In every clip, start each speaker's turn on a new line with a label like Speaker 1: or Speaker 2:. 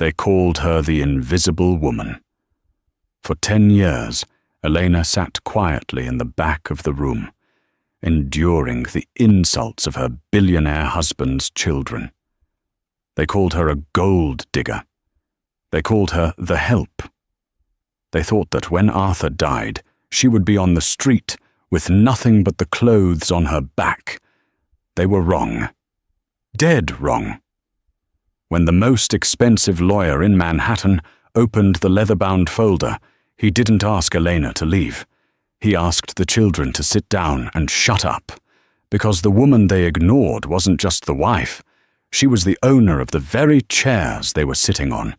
Speaker 1: They called her the Invisible Woman. For 10 years, Elena sat quietly in the back of the room, enduring the insults of her billionaire husband's children. They called her a gold digger. They called her the Help. They thought that when Arthur died, she would be on the street with nothing but the clothes on her back. They were wrong. Dead wrong. When the most expensive lawyer in Manhattan opened the leather-bound folder, he didn't ask Elena to leave. He asked the children to sit down and shut up, because the woman they ignored wasn't just the wife. She was the owner of the very chairs they were sitting on,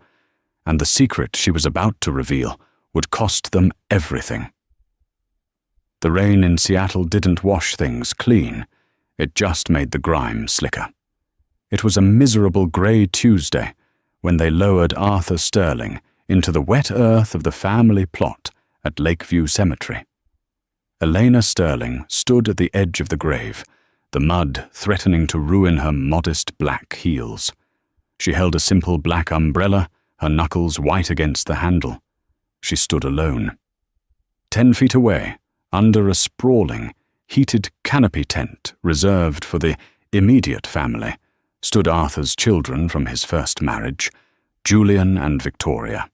Speaker 1: and the secret she was about to reveal would cost them everything. The rain in Seattle didn't wash things clean. It just made the grime slicker. It was a miserable grey Tuesday when they lowered Arthur Sterling into the wet earth of the family plot at Lakeview Cemetery. Elena Sterling stood at the edge of the grave, the mud threatening to ruin her modest black heels. She held a simple black umbrella, her knuckles white against the handle. She stood alone. 10 feet away, under a sprawling, heated canopy tent reserved for the immediate family, stood Arthur's children from his first marriage, Julian and Victoria.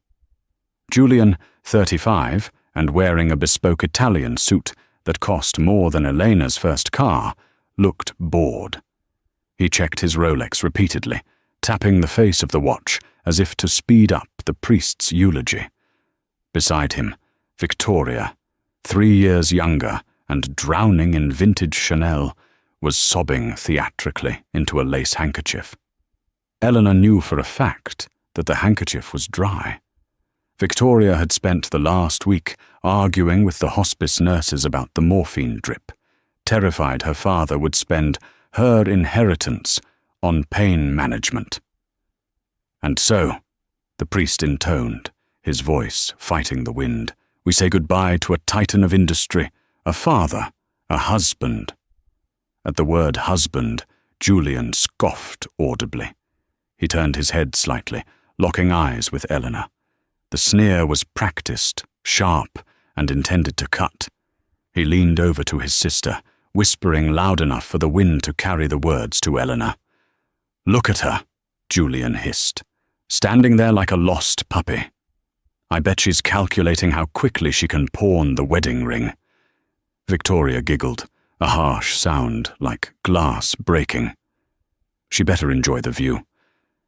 Speaker 1: Julian, 35, and wearing a bespoke Italian suit that cost more than Elena's first car, looked bored. He checked his Rolex repeatedly, tapping the face of the watch as if to speed up the priest's eulogy. Beside him, Victoria, 3 years younger and drowning in vintage Chanel, was sobbing theatrically into a lace handkerchief. Eleanor knew for a fact that the handkerchief was dry. Victoria had spent the last week arguing with the hospice nurses about the morphine drip, terrified her father would spend her inheritance on pain management. And so, the priest intoned, his voice fighting the wind, we say goodbye to a titan of industry, a father, a husband. At the word husband, Julian scoffed audibly. He turned his head slightly, locking eyes with Eleanor. The sneer was practiced, sharp, and intended to cut. He leaned over to his sister, whispering loud enough for the wind to carry the words to Eleanor. Look at her, Julian hissed, standing there like a lost puppy. I bet she's calculating how quickly she can pawn the wedding ring. Victoria giggled, a harsh sound like glass breaking. She better enjoy the view.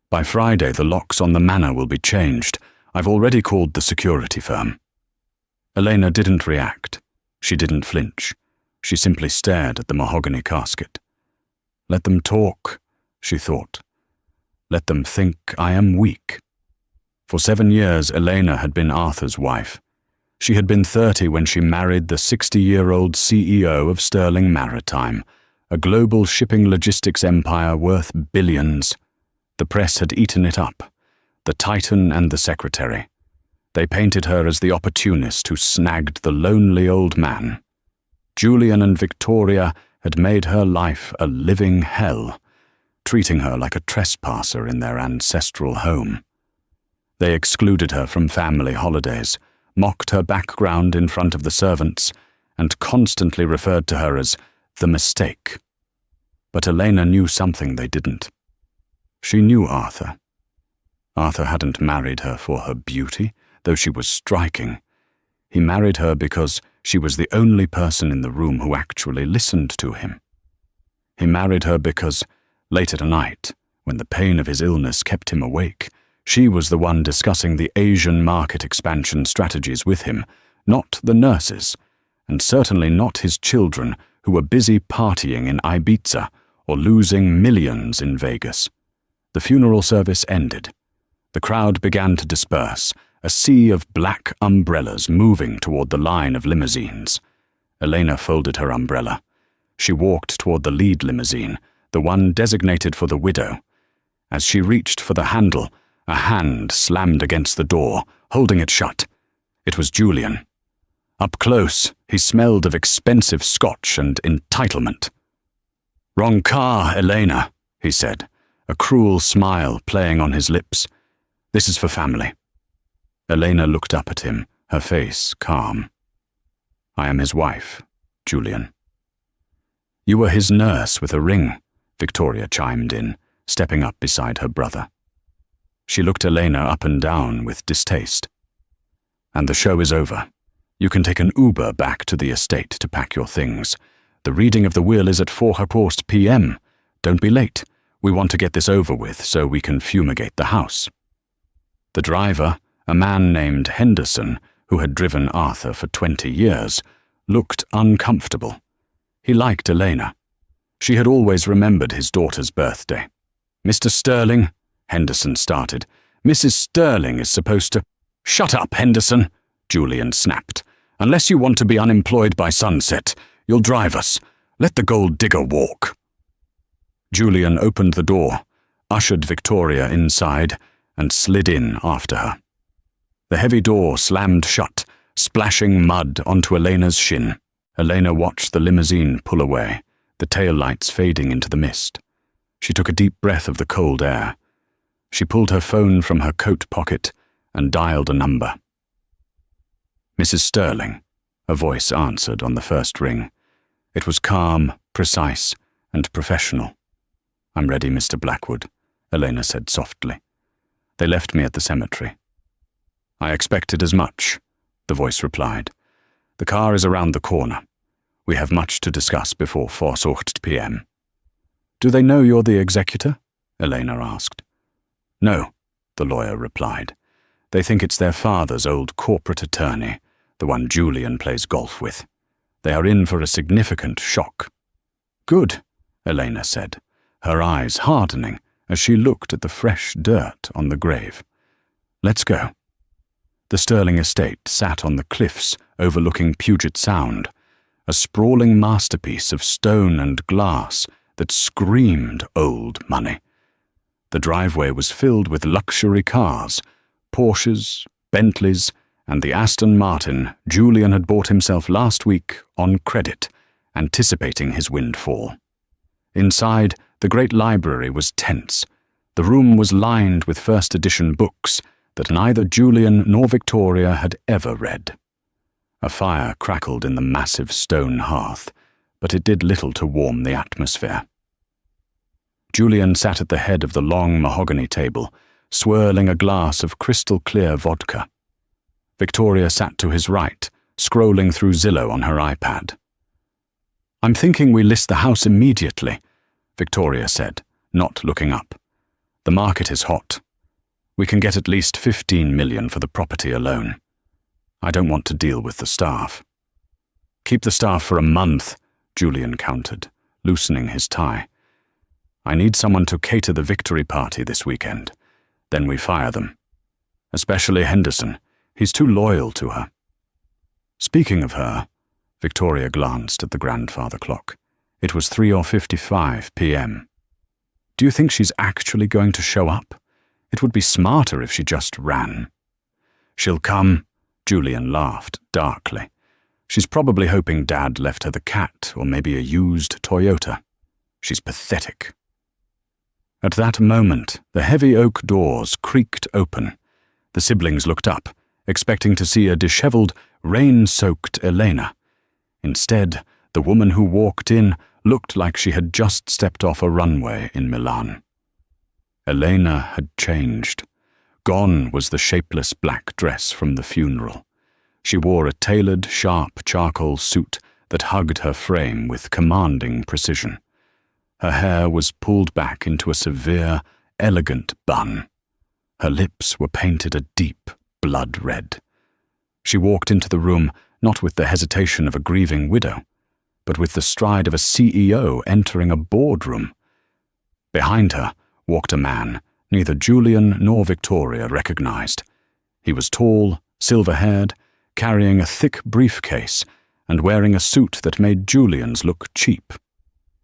Speaker 1: By Friday, the locks on the manor will be changed. I've already called the security firm. Elena didn't react. She didn't flinch. She simply stared at the mahogany casket. Let them talk, she thought. Let them think I am weak. For 7 years, Elena had been Arthur's wife. She had been 30 when she married the 60-year-old CEO of Sterling Maritime, a global shipping logistics empire worth billions. The press had eaten it up, the titan and the secretary. They painted her as the opportunist who snagged the lonely old man. Julian and Victoria had made her life a living hell, treating her like a trespasser in their ancestral home. They excluded her from family holidays, mocked her background in front of the servants, and constantly referred to her as the mistake. But Elena knew something they didn't. She knew Arthur. Arthur hadn't married her for her beauty, though she was striking. He married her because she was the only person in the room who actually listened to him. He married her because, late at night, when the pain of his illness kept him awake, she was the one discussing the Asian market expansion strategies with him, not the nurses, and certainly not his children who were busy partying in Ibiza or losing millions in Vegas. The funeral service ended. The crowd began to disperse, a sea of black umbrellas moving toward the line of limousines. Elena folded her umbrella. She walked toward the lead limousine, the one designated for the widow. As she reached for the handle, a hand slammed against the door, holding it shut. It was Julian. Up close, he smelled of expensive scotch and entitlement. "Wrong car, Elena," he said, a cruel smile playing on his lips. This is for family." Elena looked up at him, her face calm. "I am his wife, Julian." "You were his nurse with a ring," Victoria chimed in, stepping up beside her brother. She looked Elena up and down with distaste. "And the show is over. You can take an Uber back to the estate to pack your things. The reading of the will is at 4:15 p.m. Don't be late. We want to get this over with so we can fumigate the house." The driver, a man named Henderson, who had driven Arthur for 20 years, looked uncomfortable. He liked Elena. She had always remembered his daughter's birthday. "Mr. Sterling," Henderson started. "Mrs. Sterling is supposed to—" "Shut up, Henderson," Julian snapped. "Unless you want to be unemployed by sunset, you'll drive us. Let the gold digger walk." Julian opened the door, ushered Victoria inside, and slid in after her. The heavy door slammed shut, splashing mud onto Elena's shin. Elena watched the limousine pull away, the taillights fading into the mist. She took a deep breath of the cold air. She pulled her phone from her coat pocket and dialed a number. "Mrs. Sterling," a voice answered on the first ring. It was calm, precise, and professional. "I'm ready, Mr. Blackwood," Elena said softly. "They left me at the cemetery." "I expected as much," the voice replied. "The car is around the corner. We have much to discuss before 4:15 p.m. "Do they know you're the executor?" Elena asked. "No," the lawyer replied. "They think it's their father's old corporate attorney, the one Julian plays golf with. They are in for a significant shock." "Good," Elena said, her eyes hardening as she looked at the fresh dirt on the grave. "Let's go." The Sterling estate sat on the cliffs overlooking Puget Sound, a sprawling masterpiece of stone and glass that screamed old money. The driveway was filled with luxury cars, Porsches, Bentleys, and the Aston Martin Julian had bought himself last week on credit, anticipating his windfall. Inside, the great library was tense. The room was lined with first-edition books that neither Julian nor Victoria had ever read. A fire crackled in the massive stone hearth, but it did little to warm the atmosphere. Julian sat at the head of the long mahogany table, swirling a glass of crystal-clear vodka. Victoria sat to his right, scrolling through Zillow on her iPad. "I'm thinking we list the house immediately," Victoria said, not looking up. "The market is hot. We can get at least 15 million for the property alone. I don't want to deal with the staff." "Keep the staff for a month," Julian countered, loosening his tie. "I need someone to cater the victory party this weekend. Then we fire them. Especially Henderson. He's too loyal to her." Speaking of her, Victoria glanced at the grandfather clock. It was 3:55 p.m. "Do you think she's actually going to show up? It would be smarter if she just ran." "She'll come," Julian laughed darkly. "She's probably hoping Dad left her the cat or maybe a used Toyota. She's pathetic." At that moment, the heavy oak doors creaked open. The siblings looked up, expecting to see a disheveled, rain-soaked Elena. Instead, the woman who walked in looked like she had just stepped off a runway in Milan. Elena had changed. Gone was the shapeless black dress from the funeral. She wore a tailored, sharp charcoal suit that hugged her frame with commanding precision. Her hair was pulled back into a severe, elegant bun. Her lips were painted a deep blood red. She walked into the room not with the hesitation of a grieving widow, but with the stride of a CEO entering a boardroom. Behind her walked a man neither Julian nor Victoria recognized. He was tall, silver-haired, carrying a thick briefcase and wearing a suit that made Julian's look cheap.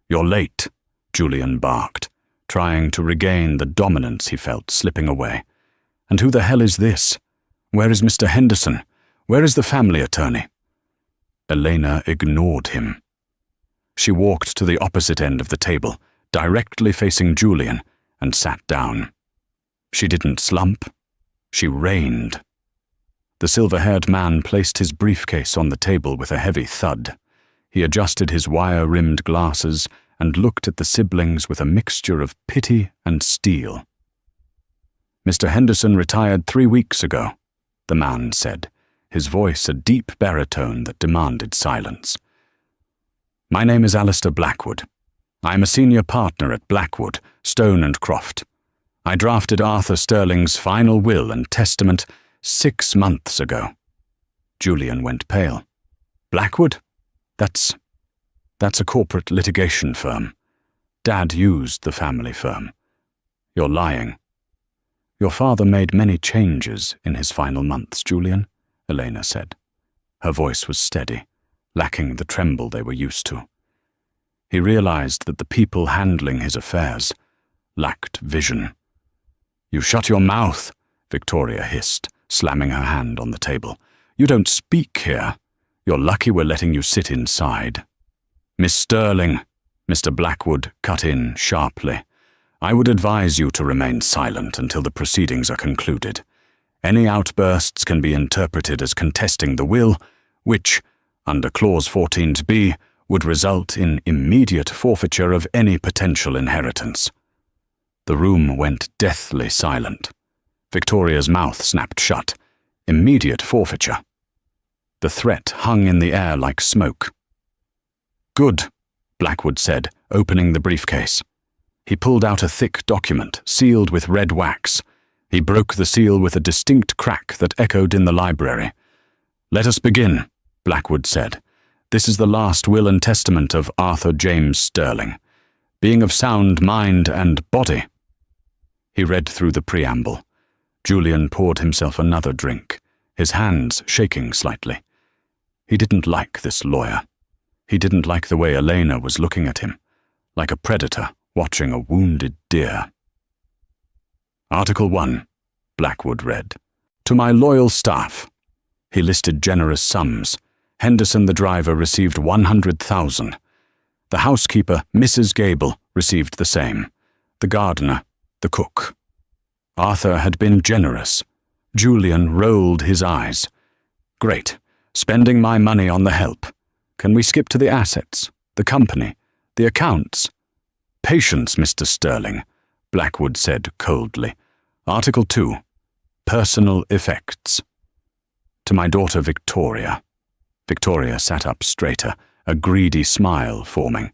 Speaker 1: "You're late," Julian barked, trying to regain the dominance he felt slipping away. "And who the hell is this? Where is Mr. Henderson? Where is the family attorney?" Elena ignored him. She walked to the opposite end of the table, directly facing Julian, and sat down. She didn't slump, She reigned. The silver-haired man placed his briefcase on the table with a heavy thud. He adjusted his wire-rimmed glasses and looked at the siblings with a mixture of pity and steel. "Mr. Henderson retired 3 weeks ago," the man said, his voice a deep baritone that demanded silence. "My name is Alistair Blackwood. I am a senior partner at Blackwood, Stone & Croft. I drafted Arthur Sterling's final will and testament 6 months ago." Julian went pale. "Blackwood? That's a corporate litigation firm. Dad used the family firm. You're lying." "Your father made many changes in his final months, Julian," Elena said. Her voice was steady, lacking the tremble they were used to. He realized that the people handling his affairs lacked vision. "You shut your mouth," Victoria hissed, slamming her hand on the table. "You don't speak here. You're lucky we're letting you sit inside." "Miss Sterling," Mr. Blackwood cut in sharply, "I would advise you to remain silent until the proceedings are concluded. Any outbursts can be interpreted as contesting the will, which, under Clause 14b, would result in immediate forfeiture of any potential inheritance." The room went deathly silent. Victoria's mouth snapped shut. Immediate forfeiture. The threat hung in the air like smoke. "Good," Blackwood said, opening the briefcase. He pulled out a thick document, sealed with red wax. He broke the seal with a distinct crack that echoed in the library. "Let us begin," Blackwood said. "This is the last will and testament of Arthur James Sterling, being of sound mind and body." He read through the preamble. Julian poured himself another drink, his hands shaking slightly. He didn't like this lawyer. He didn't like the way Elena was looking at him, like a predator watching a wounded deer. "Article 1, Blackwood read. "To my loyal staff." He listed generous sums. Henderson the driver received $100,000. The housekeeper, Mrs. Gable, received the same. The gardener, the cook. Arthur had been generous. Julian rolled his eyes. "Great. Spending my money on the help. Can we skip to the assets, the company, the accounts?" "Patience, Mr. Sterling," Blackwood said coldly. "Article 2, Personal Effects." "To my daughter Victoria." Victoria sat up straighter, a greedy smile forming.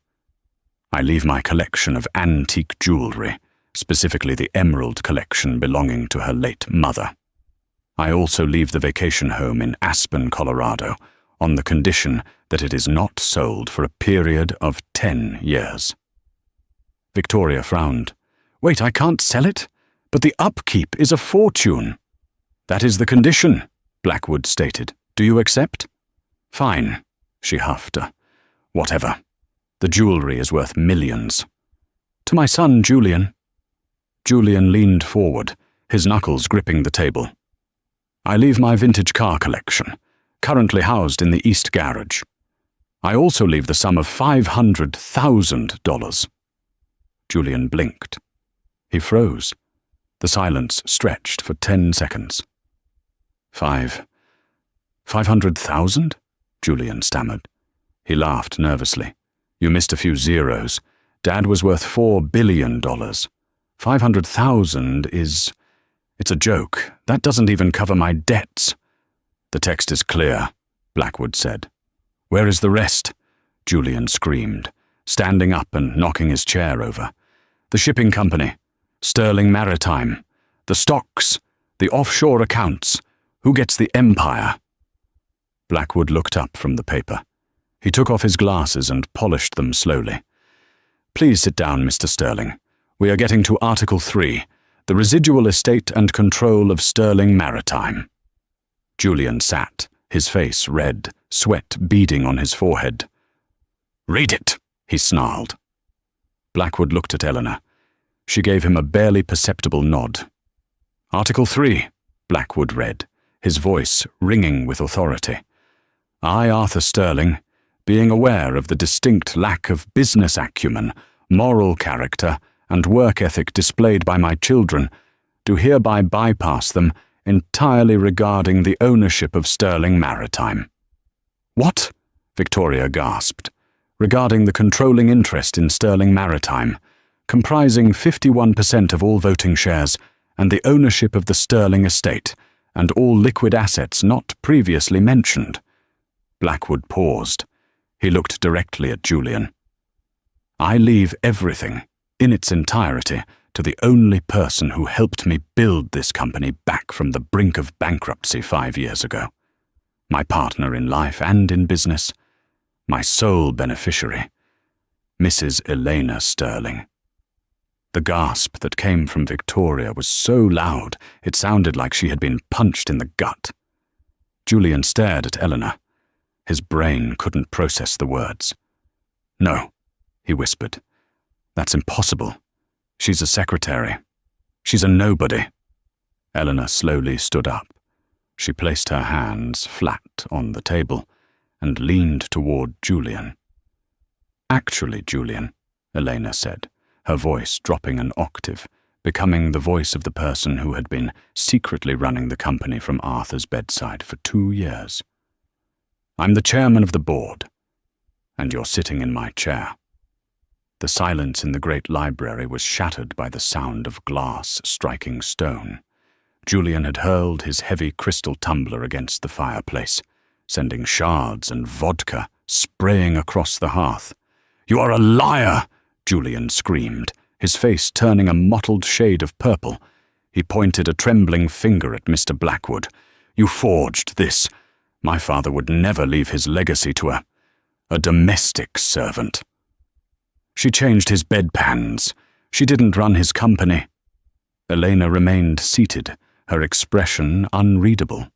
Speaker 1: "I leave my collection of antique jewelry, specifically the emerald collection belonging to her late mother. I also leave the vacation home in Aspen, Colorado, on the condition that it is not sold for a period of 10 years. Victoria frowned. "Wait, I can't sell it? But the upkeep is a fortune." "That is the condition," Blackwood stated. "Do you accept?" "Fine," she huffed. "Whatever. The jewelry is worth millions." "To my son, Julian." Julian leaned forward, his knuckles gripping the table. "I leave my vintage car collection, currently housed in the East Garage. I also leave the sum of $500,000. Julian blinked. He froze. The silence stretched for 10 seconds. 500,000? Julian stammered. He laughed nervously. "You missed a few zeros. Dad was worth $4 billion. 500,000 is... It's a joke. That doesn't even cover my debts." "The text is clear," Blackwood said. "Where is the rest?" Julian screamed, standing up and knocking his chair over. "The shipping company, Sterling Maritime, the stocks, the offshore accounts. Who gets the empire?" Blackwood looked up from the paper. He took off his glasses and polished them slowly. "Please sit down, Mr. Sterling. We are getting to Article 3, the residual estate and control of Sterling Maritime." Julian sat, his face red, sweat beading on his forehead. "Read it," he snarled. Blackwood looked at Eleanor. She gave him a barely perceptible nod. "Article 3, Blackwood read, his voice ringing with authority. "I, Arthur Sterling, being aware of the distinct lack of business acumen, moral character, and work ethic displayed by my children, do hereby bypass them entirely regarding the ownership of Sterling Maritime. What? Victoria gasped. Regarding the controlling interest in Sterling Maritime, comprising 51% of all voting shares, and the ownership of the Sterling estate, and all liquid assets not previously mentioned. Blackwood paused. He looked directly at Julian. I leave everything, in its entirety, to the only person who helped me build this company back from the brink of bankruptcy 5 years ago. My partner in life and in business. My sole beneficiary, Mrs. Elena Sterling. The gasp that came from Victoria was so loud it sounded like she had been punched in the gut. Julian stared at Eleanor. His brain couldn't process the words. No, he whispered. That's impossible. She's a secretary. She's a nobody. Eleanor slowly stood up. She placed her hands flat on the table and leaned toward Julian. Actually, Julian, Elena said, her voice dropping an octave, becoming the voice of the person who had been secretly running the company from Arthur's bedside for 2 years. I'm the chairman of the board, and you're sitting in my chair. The silence in the great library was shattered by the sound of glass striking stone. Julian had hurled his heavy crystal tumbler against the fireplace, sending shards and vodka spraying across the hearth. You are a liar! Julian screamed, his face turning a mottled shade of purple. He pointed a trembling finger at Mr. Blackwood. You forged this. My father would never leave his legacy to a domestic servant. She changed his bedpans. She didn't run his company. Elena remained seated, her expression unreadable.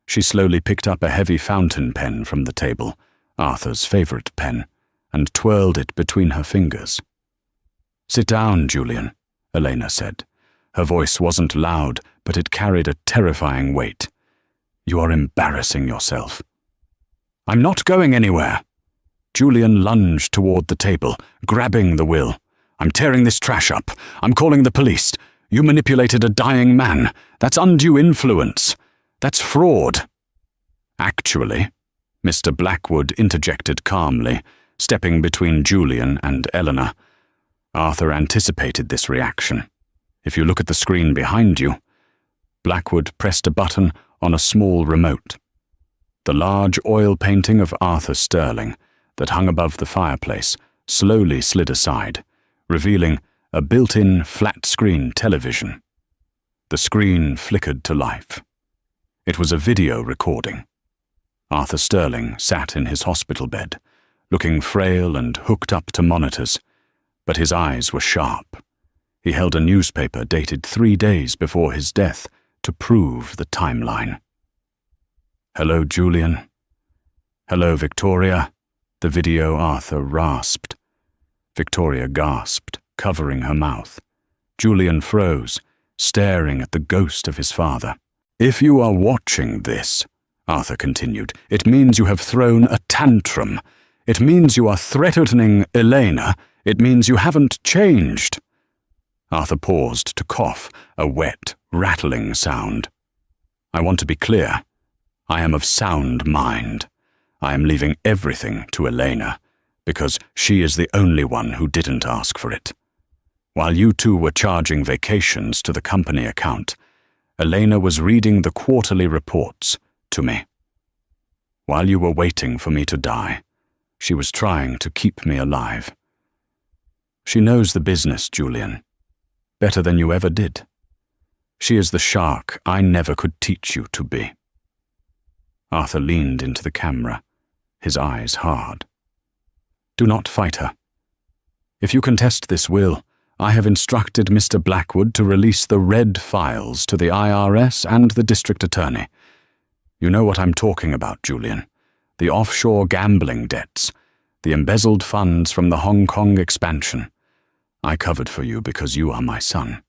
Speaker 1: She slowly picked up a heavy fountain pen from the table, Arthur's favorite pen, and twirled it between her fingers. Sit down, Julian, Elena said. Her voice wasn't loud, but it carried a terrifying weight. You are embarrassing yourself. I'm not going anywhere. Julian lunged toward the table, grabbing the will. I'm tearing this trash up. I'm calling the police. You manipulated a dying man. That's undue influence. That's fraud. Actually, Mr. Blackwood interjected calmly, stepping between Julian and Eleanor. Arthur anticipated this reaction. If you look at the screen behind you, Blackwood pressed a button on a small remote. The large oil painting of Arthur Sterling that hung above the fireplace slowly slid aside, revealing a built-in flat-screen television. The screen flickered to life. It was a video recording. Arthur Sterling sat in his hospital bed, looking frail and hooked up to monitors, but his eyes were sharp. He held a newspaper dated 3 days before his death to prove the timeline. Hello, Julian. Hello, Victoria. The video Arthur rasped. Victoria gasped, covering her mouth. Julian froze, staring at the ghost of his father. If you are watching this, Arthur continued, it means you have thrown a tantrum. It means you are threatening Elena. It means you haven't changed. Arthur paused to cough, a wet, rattling sound. I want to be clear. I am of sound mind. I am leaving everything to Elena, because she is the only one who didn't ask for it. While you two were charging vacations to the company account, Elena was reading the quarterly reports to me. While you were waiting for me to die, she was trying to keep me alive. She knows the business, Julian, better than you ever did. She is the shark I never could teach you to be. Arthur leaned into the camera, his eyes hard. Do not fight her. If you contest this will, I have instructed Mr. Blackwood to release the red files to the IRS and the district attorney. You know what I'm talking about, Julian. The offshore gambling debts, the embezzled funds from the Hong Kong expansion. I covered for you because you are my son.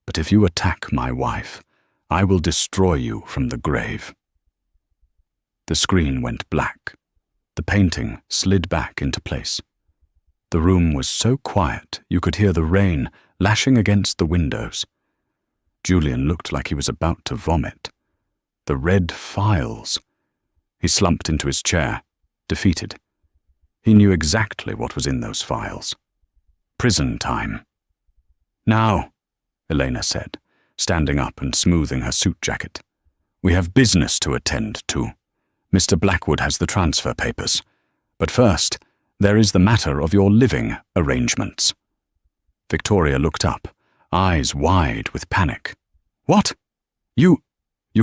Speaker 1: But if you attack my wife, I will destroy you from the grave. The screen went black. The painting slid back into place. The room was so quiet you could hear the rain lashing against the windows. Julian looked like he was about to vomit. The red files. He slumped into his chair, defeated. He knew exactly what was in those files. Prison time. Now, Elena said, standing up and smoothing her suit jacket. We have business to attend to. Mr. Blackwood has the transfer papers. But first, there is the matter of your living arrangements. Victoria looked up, eyes wide with panic. What? You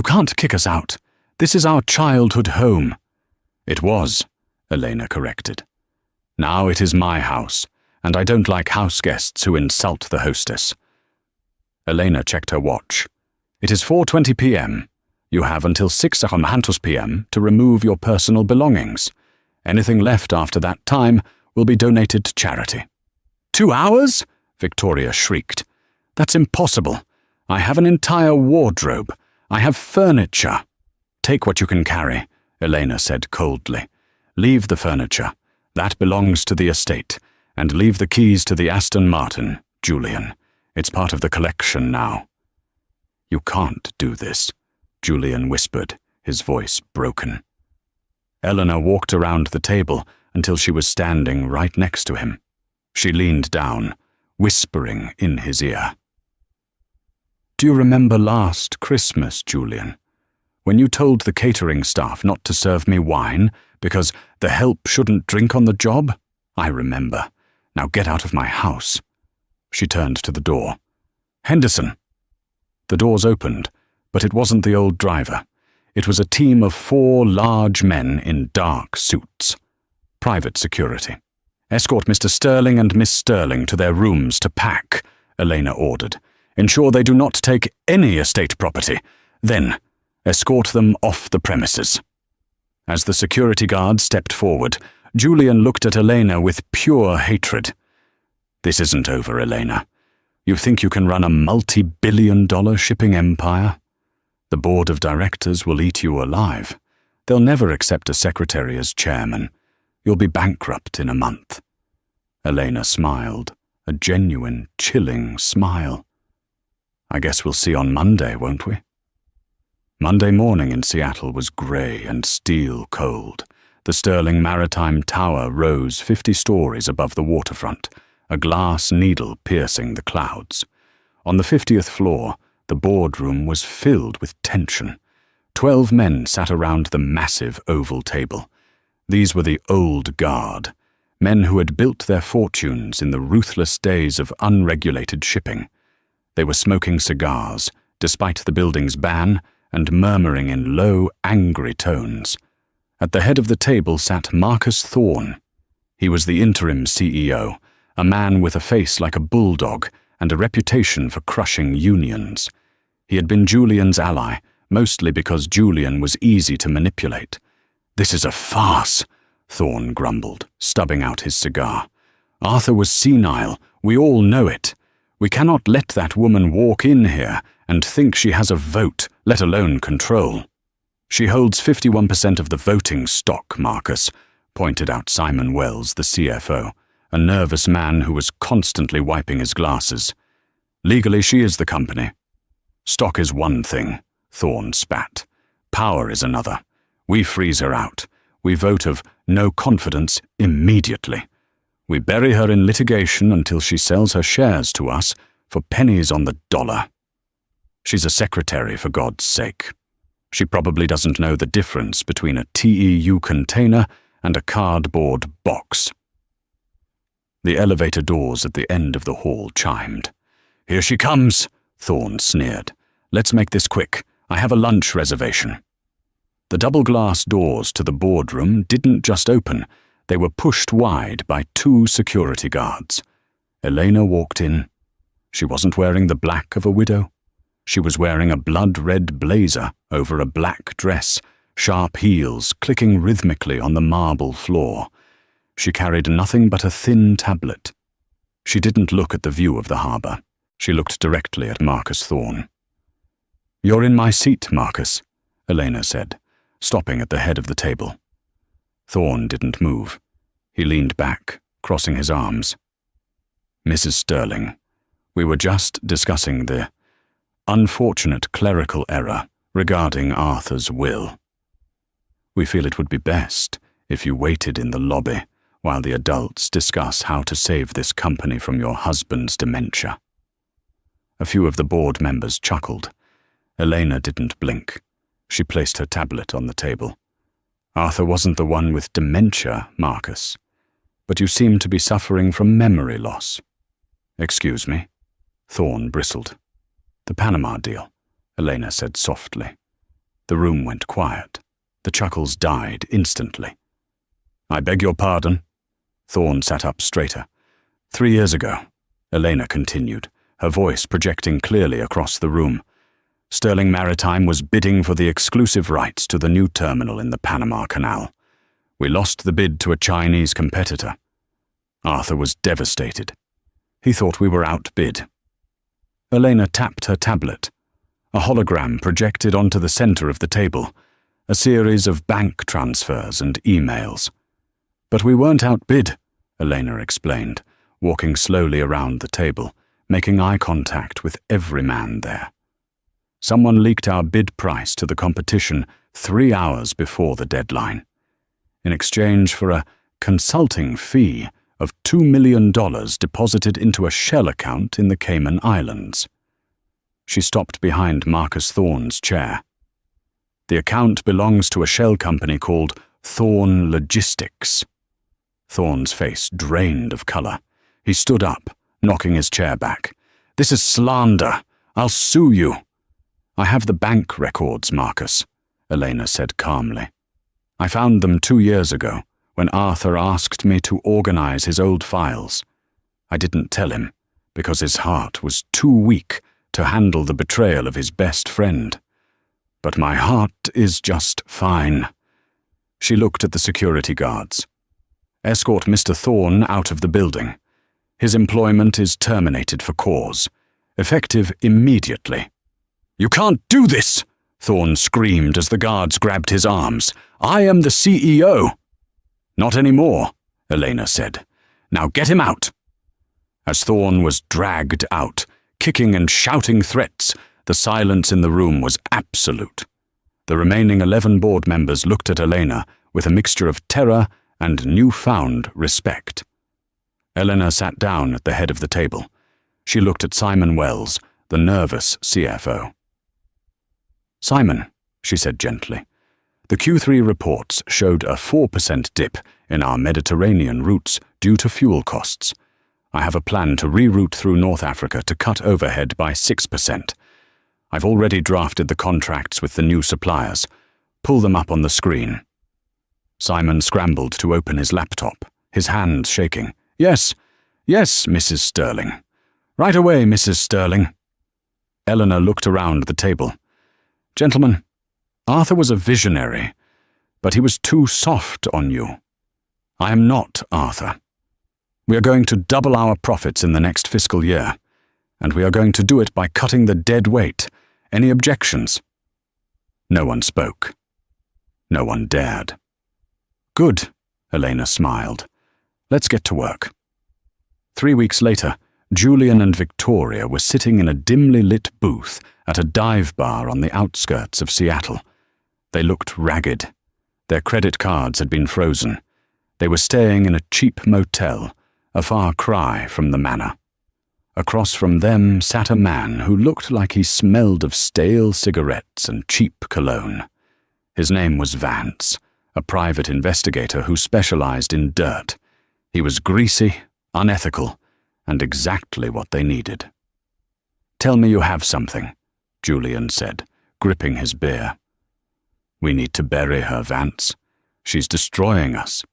Speaker 1: can't kick us out. This is our childhood home. It was, Elena corrected. Now it is my house, and I don't like house guests who insult the hostess. Elena checked her watch. It is 4:20 p.m. You have until 6:00 p.m. to remove your personal belongings. Anything left after that time will be donated to charity. 2 hours? Victoria shrieked. That's impossible. I have an entire wardrobe. I have furniture. Take what you can carry, Elena said coldly. Leave the furniture. That belongs to the estate. And leave the keys to the Aston Martin, Julian. It's part of the collection now. You can't do this, Julian whispered, his voice broken. Eleanor walked around the table until she was standing right next to him. She leaned down, whispering in his ear. Do you remember last Christmas, Julian, when you told the catering staff not to serve me wine because the help shouldn't drink on the job? I remember. Now get out of my house. She turned to the door. Henderson. The doors opened, but it wasn't the old driver. It was a team of 4 large men in dark suits. Private security. Escort Mr. Sterling and Miss Sterling to their rooms to pack, Elena ordered. Ensure they do not take any estate property. Then, escort them off the premises. As the security guard stepped forward, Julian looked at Elena with pure hatred. This isn't over, Elena. You think you can run a multi-billion-dollar shipping empire? The board of directors will eat you alive. They'll never accept a secretary as chairman. You'll be bankrupt in a month. Elena smiled, a genuine, chilling smile. I guess we'll see on Monday, won't we? Monday morning in Seattle was grey and steel cold. The Sterling Maritime Tower rose 50 stories above the waterfront, a glass needle piercing the clouds. On the 50th floor, the boardroom was filled with tension. 12 men sat around the massive oval table. These were the old guard, men who had built their fortunes in the ruthless days of unregulated shipping. They were smoking cigars, despite the building's ban, and murmuring in low, angry tones. At the head of the table sat Marcus Thorne. He was the interim CEO, a man with a face like a bulldog and a reputation for crushing unions. He had been Julian's ally, mostly because Julian was easy to manipulate. This is a farce, Thorne grumbled, stubbing out his cigar. Arthur was senile, we all know it. We cannot let that woman walk in here and think she has a vote, let alone control. She holds 51% of the voting stock, Marcus, pointed out Simon Wells, the CFO, a nervous man who was constantly wiping his glasses. Legally, she is the company. Stock is one thing, Thorne spat. Power is another. We freeze her out. We vote of no confidence immediately. We bury her in litigation until she sells her shares to us for pennies on the dollar. She's a secretary, for God's sake. She probably doesn't know the difference between a TEU container and a cardboard box. The elevator doors at the end of the hall chimed. Here she comes, Thorne sneered. Let's make this quick. I have a lunch reservation. The double-glass doors to the boardroom didn't just open. They were pushed wide by 2 security guards. Elena walked in. She wasn't wearing the black of a widow. She was wearing a blood-red blazer over a black dress, sharp heels clicking rhythmically on the marble floor. She carried nothing but a thin tablet. She didn't look at the view of the harbour. She looked directly at Marcus Thorne. You're in my seat, Marcus, Elena said, stopping at the head of the table. Thorne didn't move. He leaned back, crossing his arms. Mrs. Sterling, we were just discussing the unfortunate clerical error regarding Arthur's will. We feel it would be best if you waited in the lobby while the adults discuss how to save this company from your husband's dementia." A few of the board members chuckled. Elena didn't blink. She placed her tablet on the table. "Arthur wasn't the one with dementia, Marcus. But you seem to be suffering from memory loss." "Excuse me?" Thorne bristled. "The Panama deal," Elena said softly. The room went quiet. The chuckles died instantly. "I beg your pardon?" Thorne sat up straighter. 3 years ago," Elena continued, her voice projecting clearly across the room, "Sterling Maritime was bidding for the exclusive rights to the new terminal in the Panama Canal. We lost the bid to a Chinese competitor. Arthur was devastated. He thought we were outbid." Elena tapped her tablet. A hologram projected onto the center of the table, a series of bank transfers and emails. "But we weren't outbid," Elena explained, walking slowly around the table, making eye contact with every man there. "Someone leaked our bid price to the competition 3 hours before the deadline, in exchange for a consulting fee of $2 million deposited into a shell account in the Cayman Islands." She stopped behind Marcus Thorne's chair. "The account belongs to a shell company called Thorne Logistics." Thorne's face drained of color. He stood up, knocking his chair back. "This is slander. I'll sue you." "I have the bank records, Marcus," Elena said calmly. "I found them 2 years ago, when Arthur asked me to organize his old files. I didn't tell him, because his heart was too weak to handle the betrayal of his best friend. But my heart is just fine." She looked at the security guards. "Escort Mr. Thorne out of the building. His employment is terminated for cause, effective immediately." "You can't do this!" Thorne screamed as the guards grabbed his arms. "I am the CEO." "Not anymore," Elena said. "Now get him out." As Thorne was dragged out, kicking and shouting threats, the silence in the room was absolute. The remaining 11 board members looked at Elena with a mixture of terror and newfound respect. Elena sat down at the head of the table. She looked at Simon Wells, the nervous CFO. "Simon," she said gently, "the Q3 reports showed a 4% dip in our Mediterranean routes due to fuel costs. I have a plan to reroute through North Africa to cut overhead by 6%. I've already drafted the contracts with the new suppliers. Pull them up on the screen." Simon scrambled to open his laptop, his hands shaking. Yes, Mrs. Sterling. Right away, Mrs. Sterling." Eleanor looked around the table. "Gentlemen, Arthur was a visionary, but he was too soft on you. I am not Arthur. We are going to double our profits in the next fiscal year, and we are going to do it by cutting the dead weight. Any objections?" No one spoke. No one dared. "Good," Elena smiled. "Let's get to work." 3 weeks later, Julian and Victoria were sitting in a dimly lit booth at a dive bar on the outskirts of Seattle. They looked ragged. Their credit cards had been frozen. They were staying in a cheap motel, a far cry from the manor. Across from them sat a man who looked like he smelled of stale cigarettes and cheap cologne. His name was Vance, a private investigator who specialized in dirt. He was greasy, unethical, and exactly what they needed. "Tell me you have something," Julian said, gripping his beer. "We need to bury her, Vance. She's destroying us.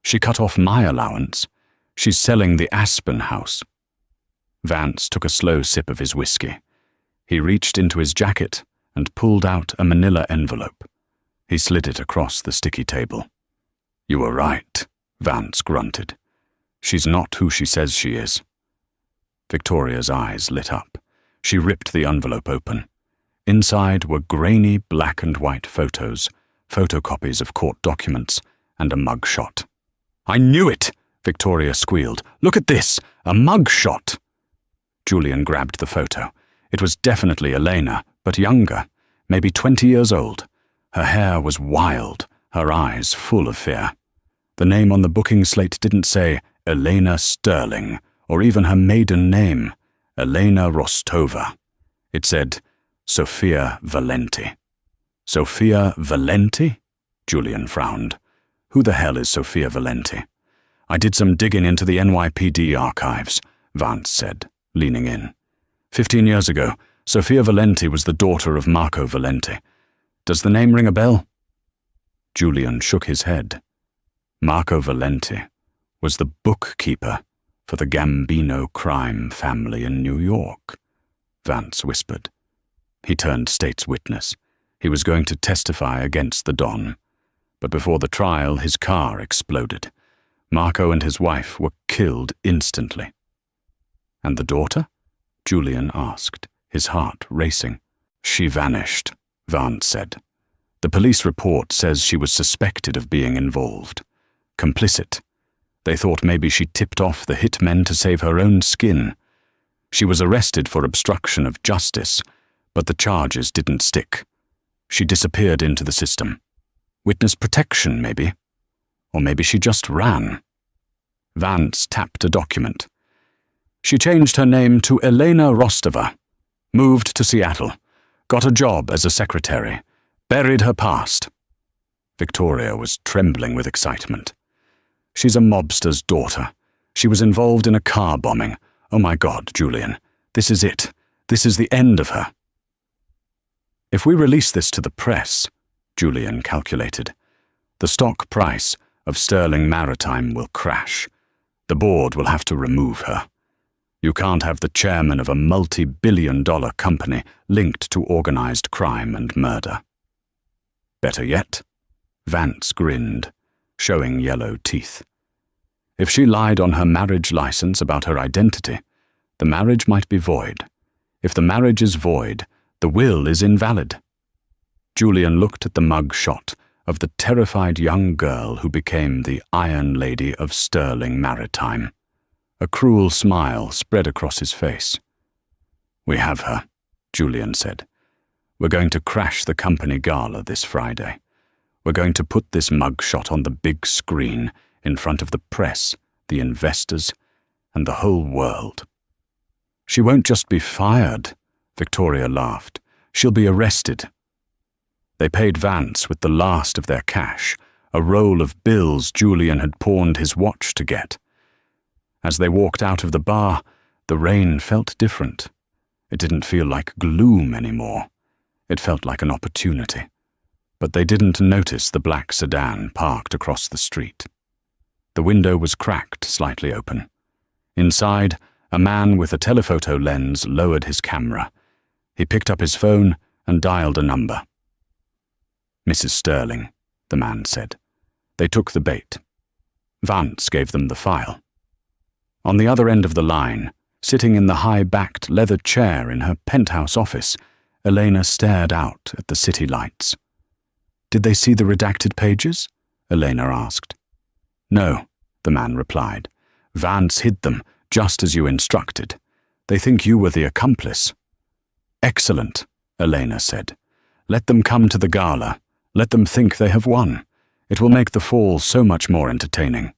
Speaker 1: She cut off my allowance. She's selling the Aspen house." Vance took a slow sip of his whiskey. He reached into his jacket and pulled out a manila envelope. He slid it across the sticky table. "You were right," Vance grunted. "She's not who she says she is." Victoria's eyes lit up. She ripped the envelope open. Inside were grainy black and white photos, photocopies of court documents, and a mugshot. "I knew it!" Victoria squealed. "Look at this! A mugshot!" Julian grabbed the photo. It was definitely Elena, but younger, maybe 20 years old. Her hair was wild, her eyes full of fear. The name on the booking slate didn't say Elena Sterling, or even her maiden name, Elena Rostova. It said Sofia Valenti. Sofia Valenti? Julian frowned. Who the hell is Sofia Valenti? I did some digging into the NYPD archives, Vance said, leaning in. 15 years ago, Sofia Valenti was the daughter of Marco Valenti. Does the name ring a bell? Julian shook his head. Marco Valenti was the bookkeeper for the Gambino crime family in New York, Vance whispered. He turned state's witness. He was going to testify against the Don. But before the trial, his car exploded. Marco and his wife were killed instantly. And the daughter? Julian asked, his heart racing. She vanished, Vance said. The police report says she was suspected of being involved. Complicit. They thought maybe she tipped off the hitmen to save her own skin. She was arrested for obstruction of justice, but the charges didn't stick. She disappeared into the system. Witness protection, maybe? Or maybe she just ran. Vance tapped a document. She changed her name to Elena Rostova, moved to Seattle, got a job as a secretary, buried her past. Victoria was trembling with excitement. She's a mobster's daughter. She was involved in a car bombing. Oh my God, Julian, this is it. This is the end of her. If we release this to the press, Julian calculated, the stock price of Sterling Maritime will crash. The board will have to remove her. You can't have the chairman of a multi-billion-dollar company linked to organized crime and murder. Better yet, Vance grinned, showing yellow teeth. If she lied on her marriage license about her identity, the marriage might be void. If the marriage is void, the will is invalid. Julian looked at the mug shot of the terrified young girl who became the Iron Lady of Sterling Maritime. A cruel smile spread across his face. We have her, Julian said. We're going to crash the company gala this Friday. We're going to put this mugshot on the big screen in front of the press, the investors, and the whole world. She won't just be fired, Victoria laughed. She'll be arrested. They paid Vance with the last of their cash, a roll of bills Julian had pawned his watch to get. As they walked out of the bar, the rain felt different. It didn't feel like gloom anymore. It felt like an opportunity. But they didn't notice the black sedan parked across the street. The window was cracked slightly open. Inside, a man with a telephoto lens lowered his camera. He picked up his phone and dialed a number. Mrs. Sterling, the man said. They took the bait. Vance gave them the file. On the other end of the line, sitting in the high-backed leather chair in her penthouse office, Elena stared out at the city lights. Did they see the redacted pages? Elena asked. No, the man replied. Vance hid them, just as you instructed. They think you were the accomplice. Excellent, Elena said. Let them come to the gala. Let them think they have won. It will make the fall so much more entertaining.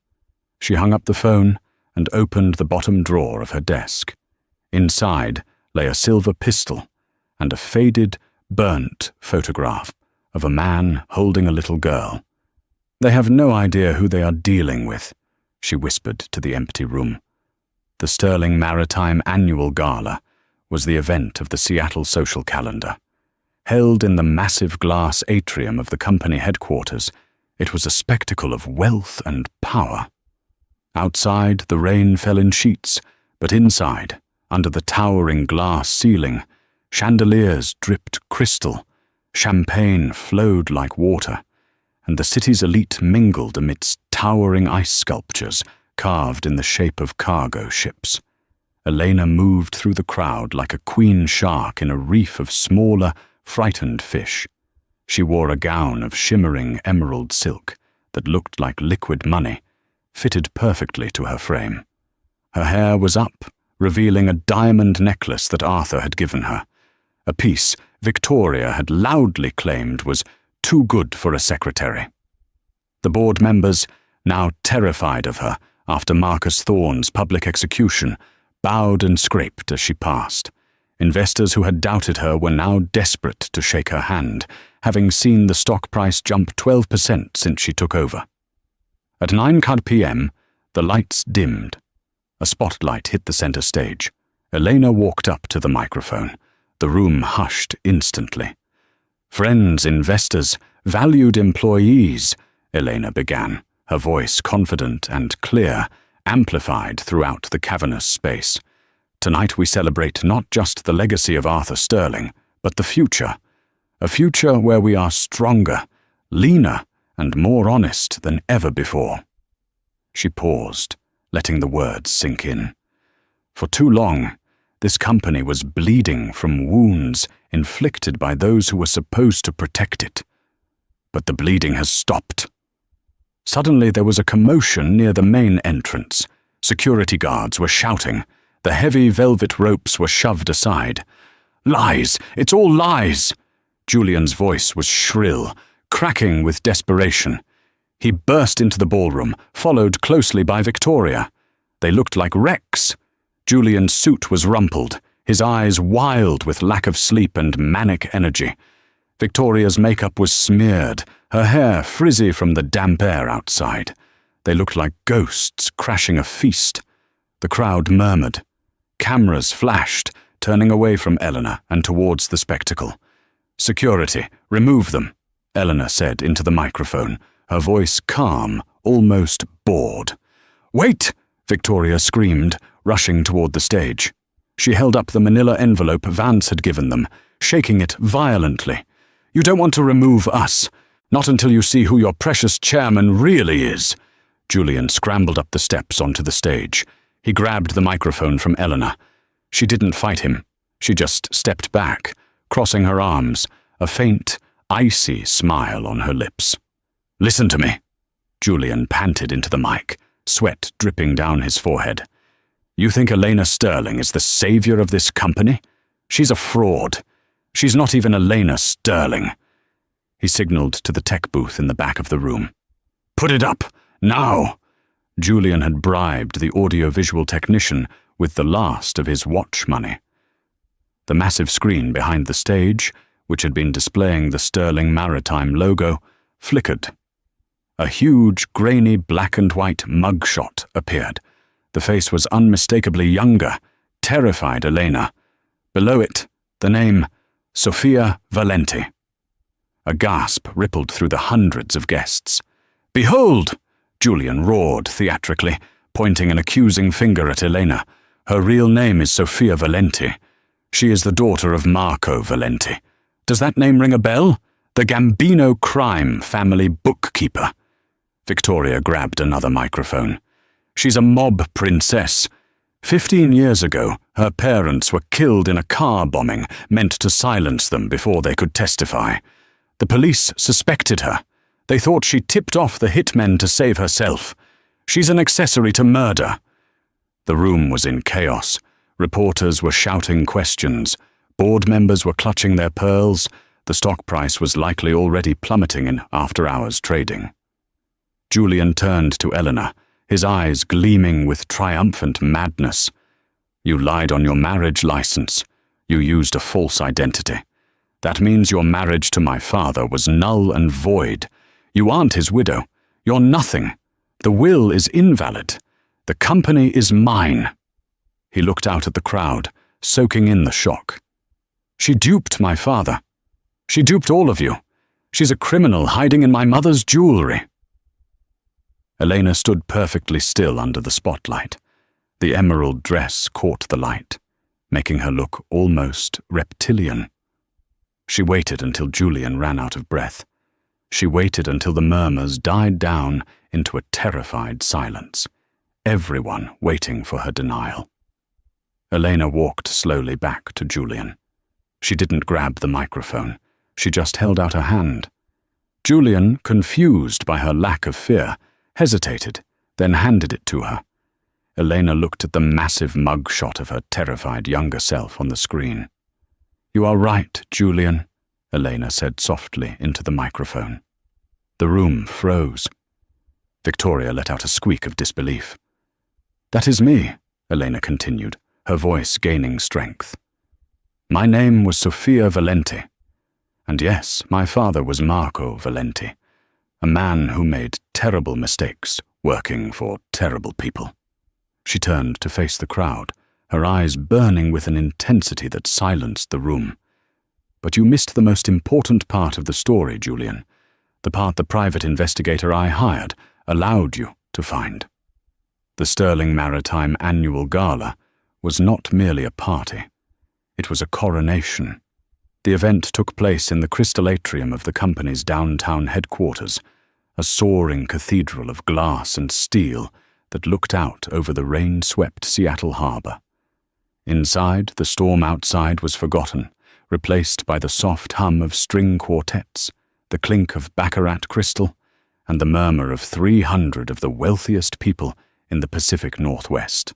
Speaker 1: She hung up the phone and opened the bottom drawer of her desk. Inside lay a silver pistol and a faded, burnt photograph of a man holding a little girl. They have no idea who they are dealing with, she whispered to the empty room. The Sterling Maritime Annual Gala was the event of the Seattle social calendar. Held in the massive glass atrium of the company headquarters, it was a spectacle of wealth and power. Outside, the rain fell in sheets, but inside, under the towering glass ceiling, chandeliers dripped crystal, champagne flowed like water, and the city's elite mingled amidst towering ice sculptures carved in the shape of cargo ships. Elena moved through the crowd like a queen shark in a reef of smaller, frightened fish. She wore a gown of shimmering emerald silk that looked like liquid money, fitted perfectly to her frame. Her hair was up, revealing a diamond necklace that Arthur had given her. a piece Victoria had loudly claimed was too good for a secretary. The board members, now terrified of her after Marcus Thorne's public execution, bowed and scraped as she passed. Investors who had doubted her were now desperate to shake her hand, having seen the stock price jump 12% since she took over. At 9 p.m., the lights dimmed. A spotlight hit the center stage. Elena walked up to the microphone. The room hushed instantly. "Friends, investors, valued employees," Elena began, her voice confident and clear, amplified throughout the cavernous space. "Tonight we celebrate not just the legacy of Arthur Sterling, but the future. A future where we are stronger, leaner, and more honest than ever before." She paused, letting the words sink in. For too long, this company was bleeding from wounds inflicted by those who were supposed to protect it. But the bleeding has stopped. Suddenly there was a commotion near the main entrance. Security guards were shouting. The heavy velvet ropes were shoved aside. "Lies! It's all lies!" Julian's voice was shrill, cracking with desperation. He burst into the ballroom, followed closely by Victoria. They looked like wrecks. Julian's suit was rumpled, his eyes wild with lack of sleep and manic energy. Victoria's makeup was smeared, her hair frizzy from the damp air outside. They looked like ghosts crashing a feast. The crowd murmured. Cameras flashed, turning away from Eleanor and towards the spectacle. "Security, remove them," Eleanor said into the microphone, her voice calm, almost bored. "Wait!" Victoria screamed, rushing toward the stage. She held up the manila envelope Vance had given them, shaking it violently. "You don't want to remove us. Not until you see who your precious chairman really is." Julian scrambled up the steps onto the stage. He grabbed the microphone from Eleanor. She didn't fight him. She just stepped back, crossing her arms, a faint, icy smile on her lips. "Listen to me," Julian panted into the mic, sweat dripping down his forehead. "You think Elena Sterling is the savior of this company? She's a fraud. She's not even Elena Sterling." He signaled to the tech booth in the back of the room. "Put it up, now!" Julian had bribed the audiovisual technician with the last of his watch money. The massive screen behind the stage, which had been displaying the Sterling Maritime logo, flickered. A huge, grainy black and white mugshot appeared. The face was unmistakably younger, terrified Elena. Below it, the name Sophia Valenti. A gasp rippled through the hundreds of guests. "Behold!" Julian roared theatrically, pointing an accusing finger at Elena. "Her real name is Sophia Valenti. She is the daughter of Marco Valenti. Does that name ring a bell? The Gambino crime family bookkeeper." Victoria grabbed another microphone. "She's a mob princess. 15 years ago, her parents were killed in a car bombing meant to silence them before they could testify. The police suspected her. They thought she tipped off the hitmen to save herself. She's an accessory to murder." The room was in chaos. Reporters were shouting questions. Board members were clutching their pearls. The stock price was likely already plummeting in after-hours trading. Julian turned to Eleanor, his eyes gleaming with triumphant madness. "You lied on your marriage license. You used a false identity. That means your marriage to my father was null and void. You aren't his widow. You're nothing. The will is invalid. The company is mine." He looked out at the crowd, soaking in the shock. "She duped my father. She duped all of you. She's a criminal hiding in my mother's jewelry." Elena stood perfectly still under the spotlight. The emerald dress caught the light, making her look almost reptilian. She waited until Julian ran out of breath. She waited until the murmurs died down into a terrified silence, everyone waiting for her denial. Elena walked slowly back to Julian. She didn't grab the microphone. She just held out her hand. Julian, confused by her lack of fear, hesitated, then handed it to her. Elena looked at the massive mugshot of her terrified younger self on the screen. "You are right, Julian," Elena said softly into the microphone. The room froze. Victoria let out a squeak of disbelief. "That is me," Elena continued, her voice gaining strength. "My name was Sofia Valenti. And yes, my father was Marco Valenti, a man who made terrible mistakes working for terrible people." She turned to face the crowd, her eyes burning with an intensity that silenced the room. "But you missed the most important part of the story, Julian, the part the private investigator I hired allowed you to find. The Sterling Maritime Annual Gala was not merely a party. It was a coronation. The event took place in the crystal atrium of the company's downtown headquarters, a soaring cathedral of glass and steel that looked out over the rain-swept Seattle harbor. Inside, the storm outside was forgotten, replaced by the soft hum of string quartets, the clink of baccarat crystal, and the murmur of 300 of the wealthiest people in the Pacific Northwest.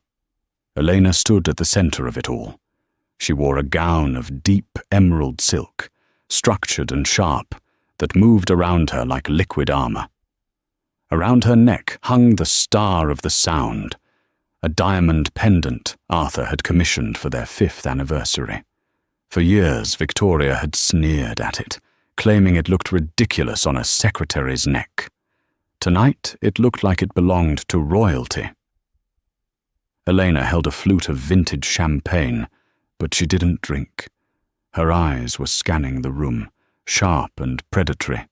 Speaker 1: Elena stood at the center of it all. She wore a gown of deep emerald silk, structured and sharp, that moved around her like liquid armor. Around her neck hung the Star of the Sound, a diamond pendant Arthur had commissioned for their 5th anniversary. For years, Victoria had sneered at it, claiming it looked ridiculous on a secretary's neck. Tonight, it looked like it belonged to royalty. Elena held a flute of vintage champagne, but she didn't drink. Her eyes were scanning the room, sharp and predatory.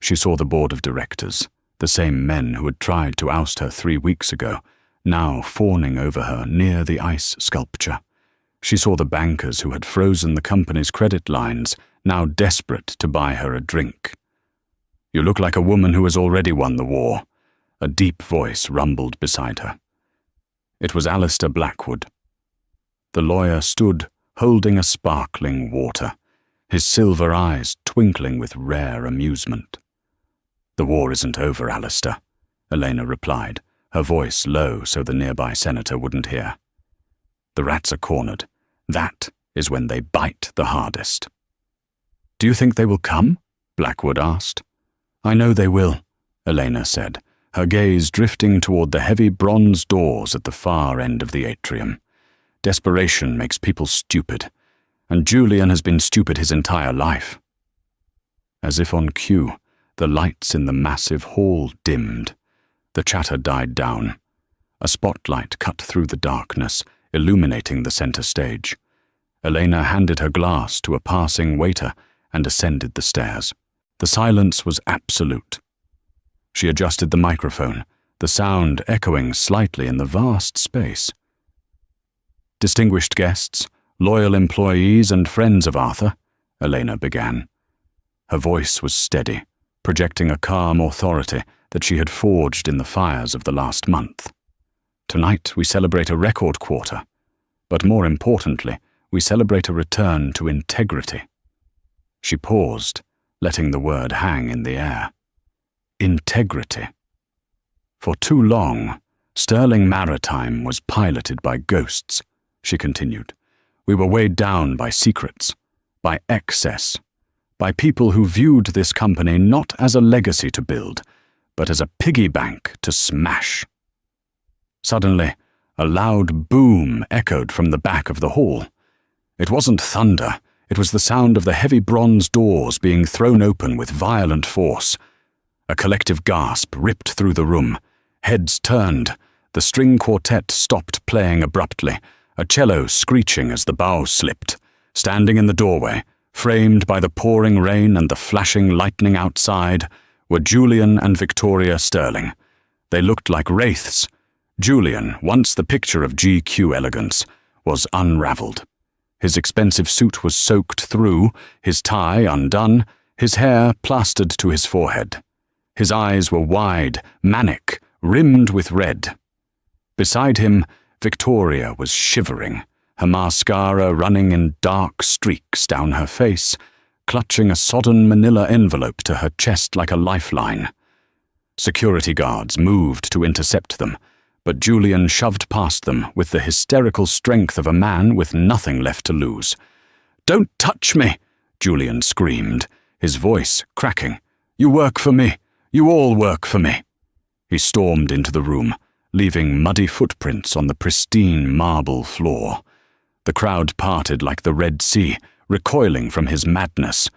Speaker 1: She saw the board of directors, the same men who had tried to oust her 3 weeks ago, now fawning over her near the ice sculpture. She saw the bankers who had frozen the company's credit lines, now desperate to buy her a drink. "You look like a woman who has already won the war," a deep voice rumbled beside her. It was Alistair Blackwood. The lawyer stood, holding a sparkling water, his silver eyes twinkling with rare amusement. "The war isn't over, Alistair," Elena replied, her voice low so the nearby senator wouldn't hear. "The rats are cornered. That is when they bite the hardest." "Do you think they will come?" Blackwood asked. "I know they will," Elena said, her gaze drifting toward the heavy bronze doors at the far end of the atrium. "Desperation makes people stupid, and Julian has been stupid his entire life." As if on cue, the lights in the massive hall dimmed. The chatter died down. A spotlight cut through the darkness, illuminating the center stage. Elena handed her glass to a passing waiter and ascended the stairs. The silence was absolute. She adjusted the microphone, the sound echoing slightly in the vast space. "Distinguished guests, loyal employees and friends of Arthur," Elena began. Her voice was steady, projecting a calm authority that she had forged in the fires of the last month. "Tonight we celebrate a record quarter, but more importantly, we celebrate a return to integrity." She paused, letting the word hang in the air. Integrity. "For too long, Sterling Maritime was piloted by ghosts," she continued. "We were weighed down by secrets, by excess, by people who viewed this company not as a legacy to build, but as a piggy bank to smash." Suddenly, a loud boom echoed from the back of the hall. It wasn't thunder, it was the sound of the heavy bronze doors being thrown open with violent force. A collective gasp ripped through the room. Heads turned. The string quartet stopped playing abruptly, a cello screeching as the bow slipped. Standing in the doorway, framed by the pouring rain and the flashing lightning outside, were Julian and Victoria Sterling. They looked like wraiths. Julian, once the picture of GQ elegance, was unraveled. His expensive suit was soaked through, his tie undone, his hair plastered to his forehead. His eyes were wide, manic, rimmed with red. Beside him, Victoria was shivering, her mascara running in dark streaks down her face, clutching a sodden manila envelope to her chest like a lifeline. Security guards moved to intercept them, but Julian shoved past them with the hysterical strength of a man with nothing left to lose. "Don't touch me!" Julian screamed, his voice cracking. "You work for me. You all work for me." He stormed into the room, leaving muddy footprints on the pristine marble floor. The crowd parted like the Red Sea, recoiling from his madness.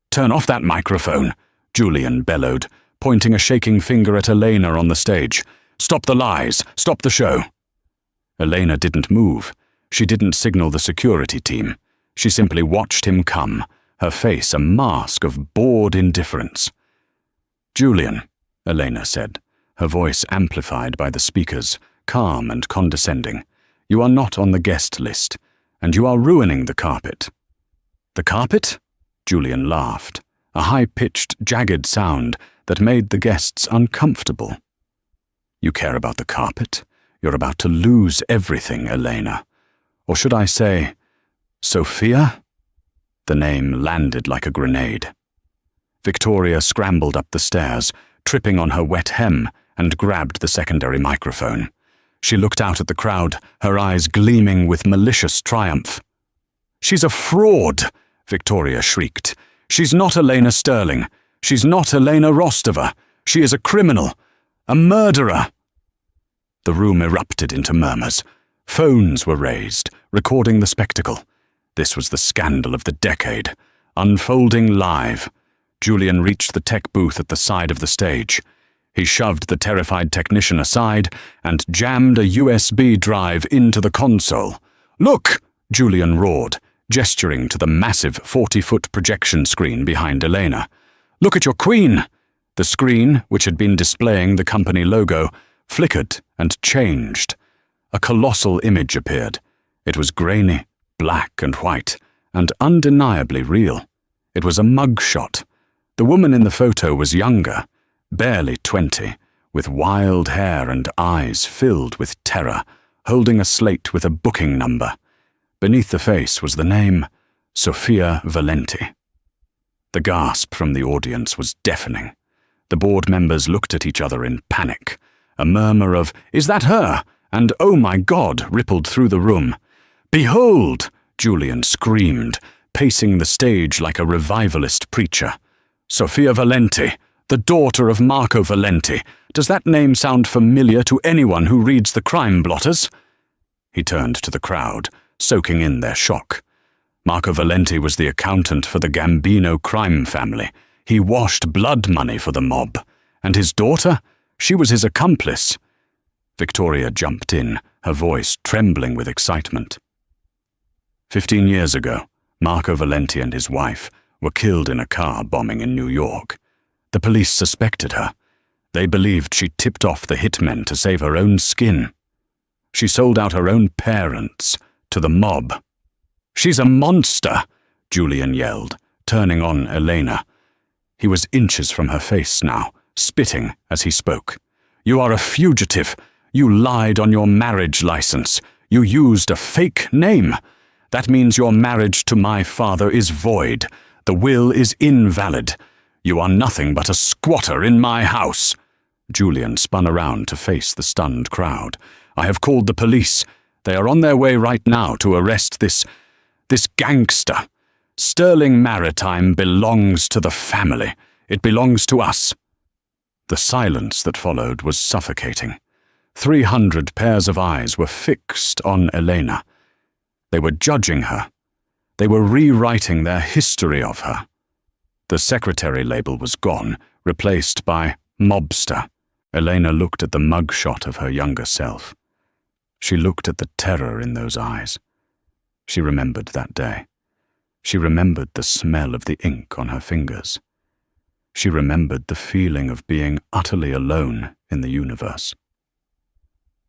Speaker 1: "Turn off that microphone," Julian bellowed, pointing a shaking finger at Elena on the stage. "Stop the lies! Stop the show!" Elena didn't move. She didn't signal the security team. She simply watched him come, her face a mask of bored indifference. "Julian," Elena said, her voice amplified by the speakers, calm and condescending, "you are not on the guest list, and you are ruining the carpet." "The carpet?" Julian laughed, a high-pitched, jagged sound that made the guests uncomfortable. "You care about the carpet? You're about to lose everything, Elena. Or should I say, Sophia?" The name landed like a grenade. Victoria scrambled up the stairs, tripping on her wet hem, and grabbed the secondary microphone. She looked out at the crowd, her eyes gleaming with malicious triumph. "She's a fraud!" Victoria shrieked. "She's not Elena Sterling. She's not Elena Rostova. She is a criminal, a murderer." The room erupted into murmurs. Phones were raised, recording the spectacle. This was the scandal of the decade, unfolding live. Julian reached the tech booth at the side of the stage. He shoved the terrified technician aside and jammed a USB drive into the console. "Look!" Julian roared, gesturing to the massive 40-foot projection screen behind Elena. "Look at your queen!" The screen, which had been displaying the company logo, flickered and changed. A colossal image appeared. It was grainy, black and white, and undeniably real. It was a mugshot. The woman in the photo was younger, barely 20, with wild hair and eyes filled with terror, holding a slate with a booking number. Beneath the face was the name, Sophia Valenti. The gasp from the audience was deafening. The board members looked at each other in panic. A murmur of, "Is that her?" and "Oh my God," rippled through the room. "Behold!" Julian screamed, pacing the stage like a revivalist preacher. "Sophia Valenti, the daughter of Marco Valenti. Does that name sound familiar to anyone who reads the crime blotters?" He turned to the crowd, soaking in their shock. Marco Valenti was the accountant for the Gambino crime family. He washed blood money for the mob. And his daughter? She was his accomplice. Victoria jumped in, her voice trembling with excitement. 15 years ago, Marco Valenti and his wife were killed in a car bombing in New York. The police suspected her. They believed she tipped off the hitmen to save her own skin. She sold out her own parents to the mob. "She's a monster!" Julian yelled, turning on Elena. He was inches from her face now, spitting as he spoke. "You are a fugitive. You lied on your marriage license. You used a fake name. That means your marriage to my father is void. The will is invalid. You are nothing but a squatter in my house." Julian spun around to face the stunned crowd. "I have called the police. They are on their way right now to arrest this gangster. Sterling Maritime belongs to the family. It belongs to us." The silence that followed was suffocating. 300 pairs of eyes were fixed on Elena. They were judging her. They were rewriting their history of her. The secretary label was gone, replaced by mobster. Elena looked at the mugshot of her younger self. She looked at the terror in those eyes. She remembered that day. She remembered the smell of the ink on her fingers. She remembered the feeling of being utterly alone in the universe.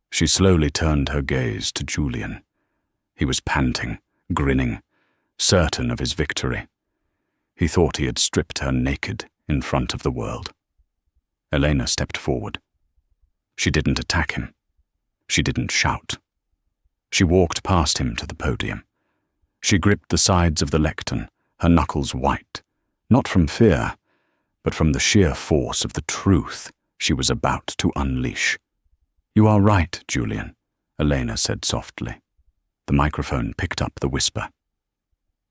Speaker 1: She slowly turned her gaze to Julian. He was panting, grinning, certain of his victory. He thought he had stripped her naked in front of the world. Elena stepped forward. She didn't attack him. She didn't shout. She walked past him to the podium. She gripped the sides of the lectern, her knuckles white, not from fear, but from the sheer force of the truth she was about to unleash. "You are right, Julian," Elena said softly. The microphone picked up the whisper.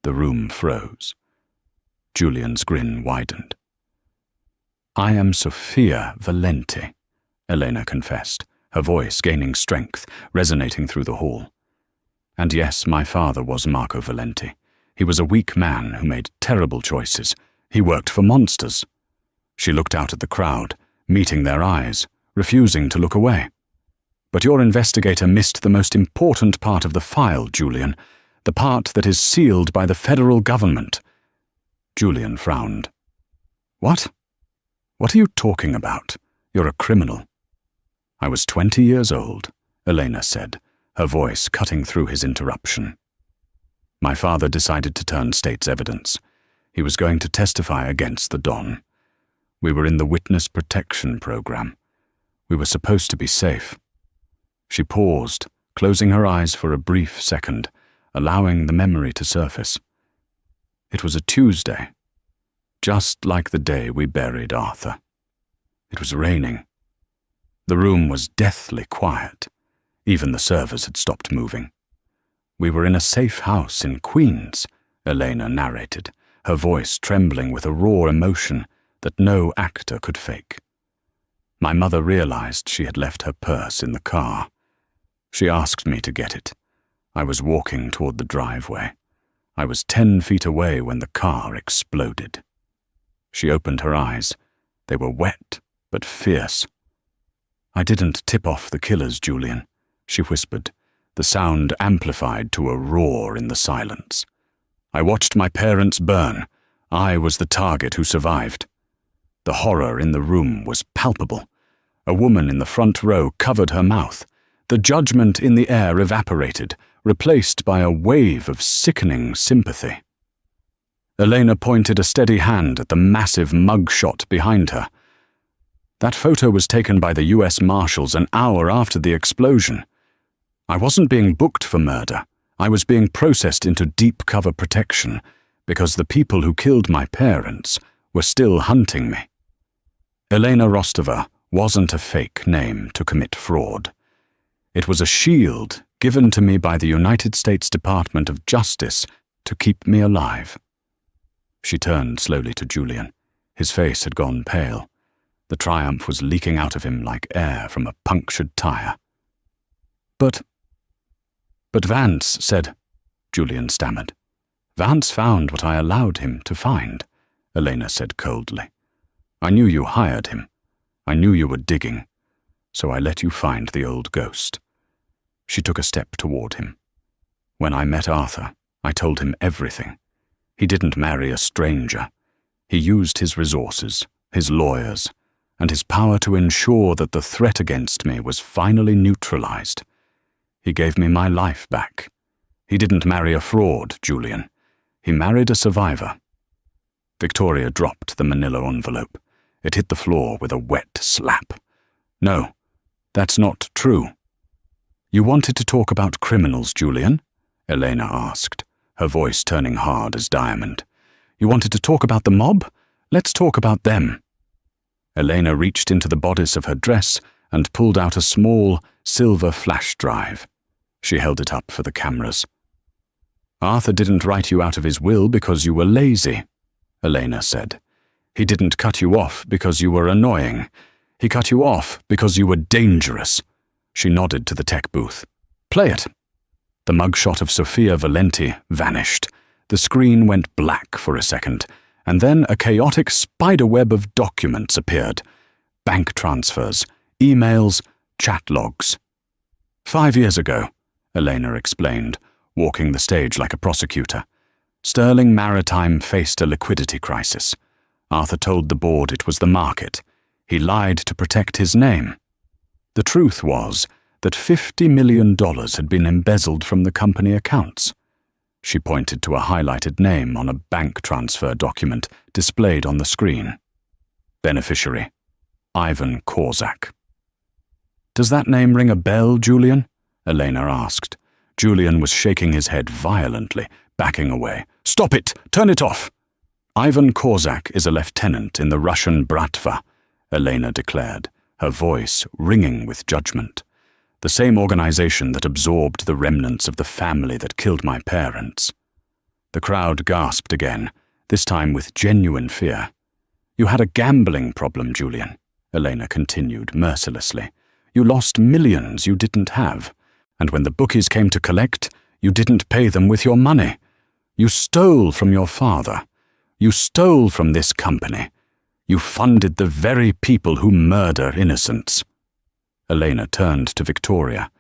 Speaker 1: The room froze. Julian's grin widened. "I am Sofia Valenti," Elena confessed, her voice gaining strength, resonating through the hall. "And yes, my father was Marco Valenti. He was a weak man who made terrible choices. He worked for monsters." She looked out at the crowd, meeting their eyes, refusing to look away. "But your investigator missed the most important part of the file, Julian, the part that is sealed by the federal government." Julian frowned. "What? What are you talking about? You're a criminal." "I was 20 years old," Elena said, her voice cutting through his interruption. "My father decided to turn state's evidence. He was going to testify against the Don. We were in the witness protection program. We were supposed to be safe." She paused, closing her eyes for a brief second, allowing the memory to surface. "It was a Tuesday, just like the day we buried Arthur. It was raining. The room was deathly quiet. Even the servers had stopped moving. We were in a safe house in Queens," Elena narrated, her voice trembling with a raw emotion that no actor could fake. "My mother realized she had left her purse in the car. She asked me to get it. I was walking toward the driveway. I was 10 feet away when the car exploded." She opened her eyes. They were wet, but fierce. "I didn't tip off the killers, Julian," she whispered, the sound amplified to a roar in the silence. "I watched my parents burn. I was the target who survived." The horror in the room was palpable. A woman in the front row covered her mouth. The judgment in the air evaporated, replaced by a wave of sickening sympathy. Elena pointed a steady hand at the massive mugshot behind her. "That photo was taken by the US Marshals an hour after the explosion. I wasn't being booked for murder. I was being processed into deep cover protection because the people who killed my parents were still hunting me." Elena Rostova wasn't a fake name to commit fraud. It was a shield given to me by the United States Department of Justice to keep me alive. She turned slowly to Julian. His face had gone pale. The triumph was leaking out of him like air from a punctured tire. But Vance said," Julian stammered. "Vance found what I allowed him to find," Elena said coldly. "I knew you hired him. I knew you were digging, so I let you find the old ghost." She took a step toward him. "When I met Arthur, I told him everything. He didn't marry a stranger. He used his resources, his lawyers, and his power to ensure that the threat against me was finally neutralized. He gave me my life back. He didn't marry a fraud, Julian. He married a survivor." Victoria dropped the manila envelope. It hit the floor with a wet slap. "No, that's not true." "You wanted to talk about criminals, Julian?" Elena asked, her voice turning hard as diamond. "You wanted to talk about the mob? Let's talk about them." Elena reached into the bodice of her dress and pulled out a small, silver flash drive. She held it up for the cameras. "Arthur didn't write you out of his will because you were lazy," Elena said. "He didn't cut you off because you were annoying. He cut you off because you were dangerous." She nodded to the tech booth. "Play it." The mugshot of Sofia Valenti vanished. The screen went black for a second, and then a chaotic spiderweb of documents appeared. Bank transfers, emails, chat logs. 5 years ago, Elena explained, walking the stage like a prosecutor. Sterling Maritime faced a liquidity crisis. Arthur told the board it was the market. He lied to protect his name. The truth was that $50 million had been embezzled from the company accounts. She pointed to a highlighted name on a bank transfer document displayed on the screen. Beneficiary, Ivan Korzak. "Does that name ring a bell, Julian?" Elena asked. Julian was shaking his head violently, backing away. "Stop it! Turn it off!" "Ivan Korzak is a lieutenant in the Russian Bratva," Elena declared, her voice ringing with judgment. "The same organization that absorbed the remnants of the family that killed my parents." The crowd gasped again, this time with genuine fear. You had a gambling problem, Julian, Elena continued mercilessly. You lost millions you didn't have, and when the bookies came to collect, you didn't pay them with your money. You stole from your father. You stole from this company. You funded the very people who murder innocents. Elena turned to Victoria.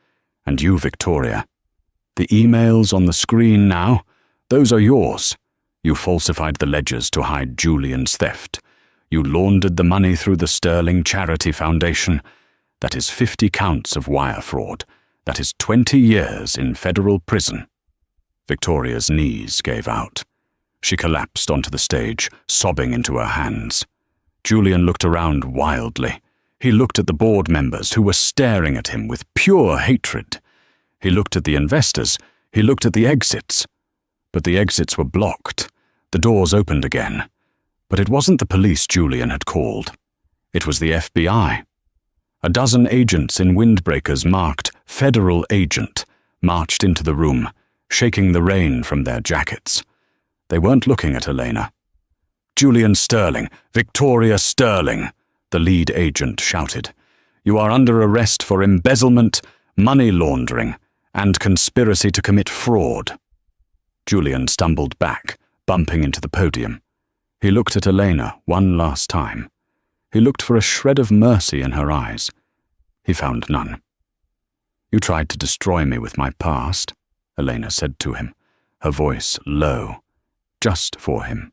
Speaker 1: And you, Victoria. The emails on the screen now, those are yours. You falsified the ledgers to hide Julian's theft. You laundered the money through the Sterling Charity Foundation. That is 50 counts of wire fraud. That is 20 years in federal prison. Victoria's knees gave out. She collapsed onto the stage, sobbing into her hands. Julian looked around wildly. He looked at the board members who were staring at him with pure hatred. He looked at the investors. He looked at the exits. But the exits were blocked. The doors opened again. But it wasn't the police Julian had called. It was the FBI. A dozen agents in windbreakers marked Federal Agent marched into the room, shaking the rain from their jackets. They weren't looking at Elena. Julian Sterling, Victoria Sterling, the lead agent shouted. You are under arrest for embezzlement, money laundering, and conspiracy to commit fraud. Julian stumbled back, bumping into the podium. He looked at Elena one last time. He looked for a shred of mercy in her eyes. He found none. You tried to destroy me with my past, Elena said to him, her voice low, just for him.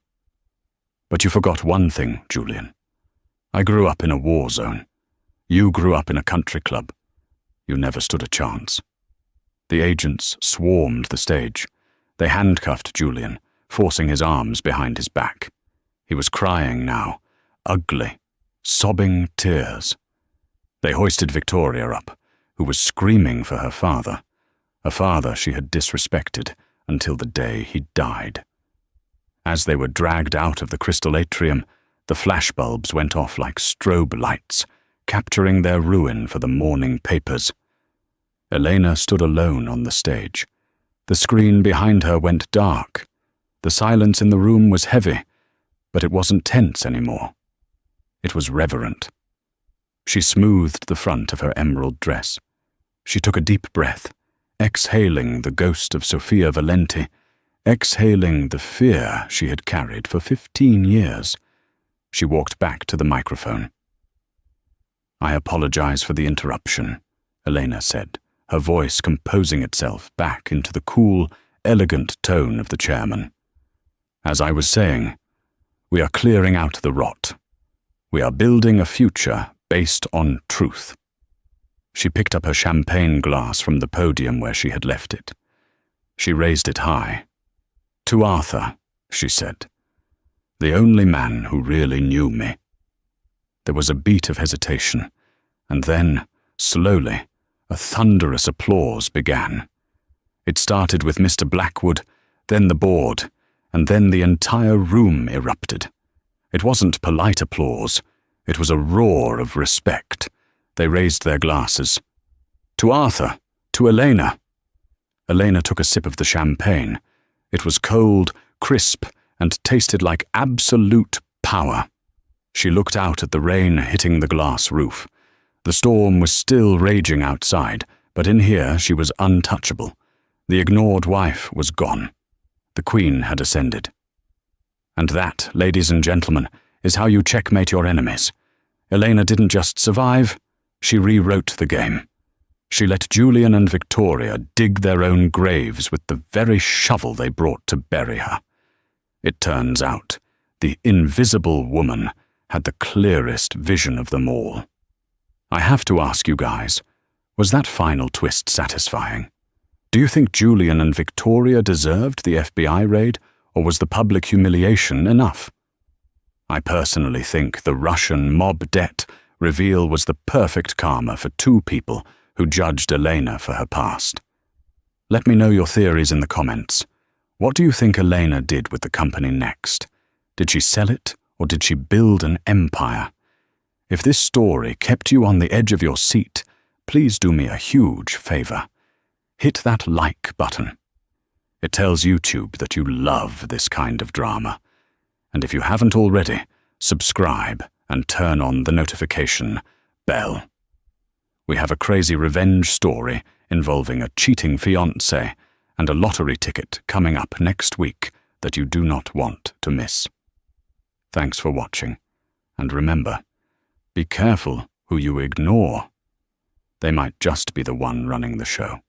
Speaker 1: But you forgot one thing, Julian. I grew up in a war zone. You grew up in a country club. You never stood a chance. The agents swarmed the stage. They handcuffed Julian, forcing his arms behind his back. He was crying now, ugly, sobbing tears. They hoisted Victoria up, who was screaming for her father, a father she had disrespected until the day he died. As they were dragged out of the crystal atrium, the flashbulbs went off like strobe lights, capturing their ruin for the morning papers. Elena stood alone on the stage. The screen behind her went dark. The silence in the room was heavy, but it wasn't tense anymore. It was reverent. She smoothed the front of her emerald dress. She took a deep breath, exhaling the ghost of Sophia Valenti, exhaling the fear she had carried for 15 years. She walked back to the microphone. I apologize for the interruption, Elena said, her voice composing itself back into the cool, elegant tone of the chairman. As I was saying, we are clearing out the rot. We are building a future based on truth. She picked up her champagne glass from the podium where she had left it. She raised it high. To Arthur, she said, the only man who really knew me. There was a beat of hesitation, and then, slowly, a thunderous applause began. It started with Mr. Blackwood, then the board, and then the entire room erupted. It wasn't polite applause. It was a roar of respect. They raised their glasses. To Arthur, to Elena. Elena took a sip of the champagne. It was cold, crisp, and tasted like absolute power. She looked out at the rain hitting the glass roof. The storm was still raging outside, but in here she was untouchable. The ignored wife was gone. The Queen had ascended. And that, ladies and gentlemen, is how you checkmate your enemies. Elena didn't just survive, she rewrote the game. She let Julian and Victoria dig their own graves with the very shovel they brought to bury her. It turns out, the invisible woman had the clearest vision of them all. I have to ask you guys, was that final twist satisfying? Do you think Julian and Victoria deserved the FBI raid, or was the public humiliation enough? I personally think the Russian mob debt reveal was the perfect karma for two people who judged Elena for her past. Let me know your theories in the comments. What do you think Elena did with the company next? Did she sell it, or did she build an empire? If this story kept you on the edge of your seat, please do me a huge favor. Hit that like button. It tells YouTube that you love this kind of drama. And if you haven't already, subscribe and turn on the notification bell. We have a crazy revenge story involving a cheating fiancé and a lottery ticket coming up next week that you do not want to miss. Thanks for watching, and remember, be careful who you ignore. They might just be the one running the show.